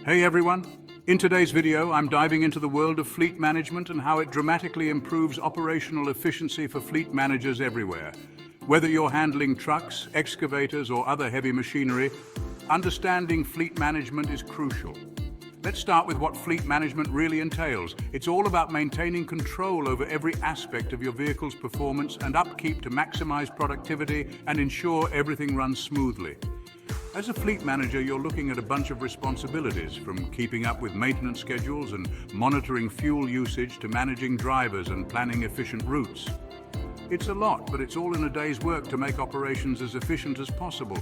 Hey everyone! In today's video, I'm diving into the world of fleet management and how it dramatically improves operational efficiency for fleet managers everywhere. Whether you're handling trucks, excavators, or other heavy machinery, understanding fleet management is crucial. Let's start with what fleet management really entails. It's all about maintaining control over every aspect of your vehicle's performance and upkeep to maximize productivity and ensure everything runs smoothly. As a fleet manager, you're looking at a bunch of responsibilities, from keeping up with maintenance schedules and monitoring fuel usage to managing drivers and planning efficient routes. It's a lot, but it's all in a day's work to make operations as efficient as possible.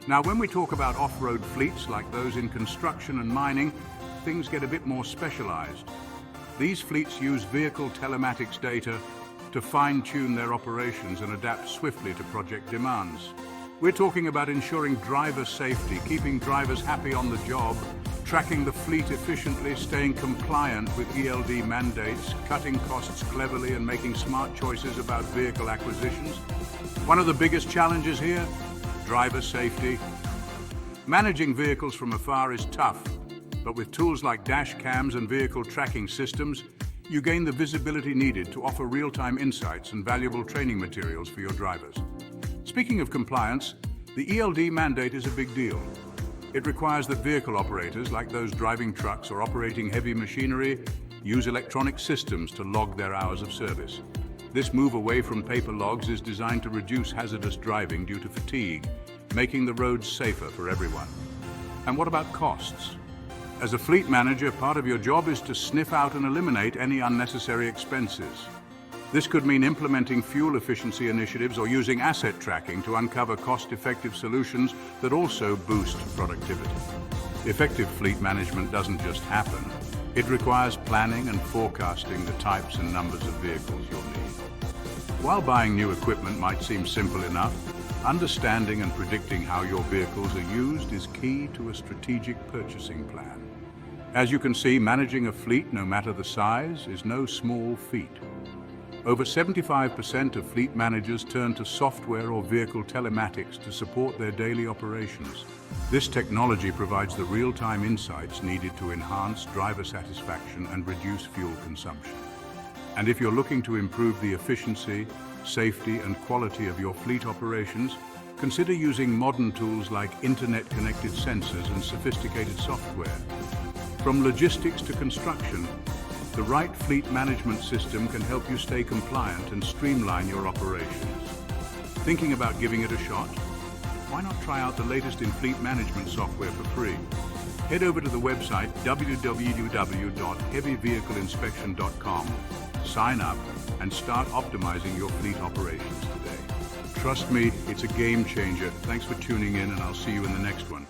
Now, when we talk about off-road fleets like those in construction and mining, things get a bit more specialized. These fleets use vehicle telematics data to fine-tune their operations and adapt swiftly to project demands. We're talking about ensuring driver safety, keeping drivers happy on the job, tracking the fleet efficiently, staying compliant with ELD mandates, cutting costs cleverly, and making smart choices about vehicle acquisitions. One of the biggest challenges here: driver safety. Managing vehicles from afar is tough, but with tools like dash cams and vehicle tracking systems, you gain the visibility needed to offer real-time insights and valuable training materials for your drivers. Speaking of compliance, the ELD mandate is a big deal. It requires that vehicle operators, like those driving trucks or operating heavy machinery, use electronic systems to log their hours of service. This move away from paper logs is designed to reduce hazardous driving due to fatigue, making the roads safer for everyone. And what about costs? As a fleet manager, part of your job is to sniff out and eliminate any unnecessary expenses. This could mean implementing fuel efficiency initiatives or using asset tracking to uncover cost-effective solutions that also boost productivity. Effective fleet management doesn't just happen. It requires planning and forecasting the types and numbers of vehicles you'll need. While buying new equipment might seem simple enough, understanding and predicting how your vehicles are used is key to a strategic purchasing plan. As you can see, managing a fleet, no matter the size, is no small feat. Over 75% of fleet managers turn to software or vehicle telematics to support their daily operations. This technology provides the real-time insights needed to enhance driver satisfaction and reduce fuel consumption. And if you're looking to improve the efficiency, safety, and quality of your fleet operations, consider using modern tools like internet-connected sensors and sophisticated software. From logistics to construction, the right fleet management system can help you stay compliant and streamline your operations. Thinking about giving it a shot? Why not try out the latest in fleet management software for free? Head over to the website www.heavyvehicleinspection.com, sign up, and start optimizing your fleet operations today. Trust me, it's a game changer. Thanks for tuning in, and I'll see you in the next one.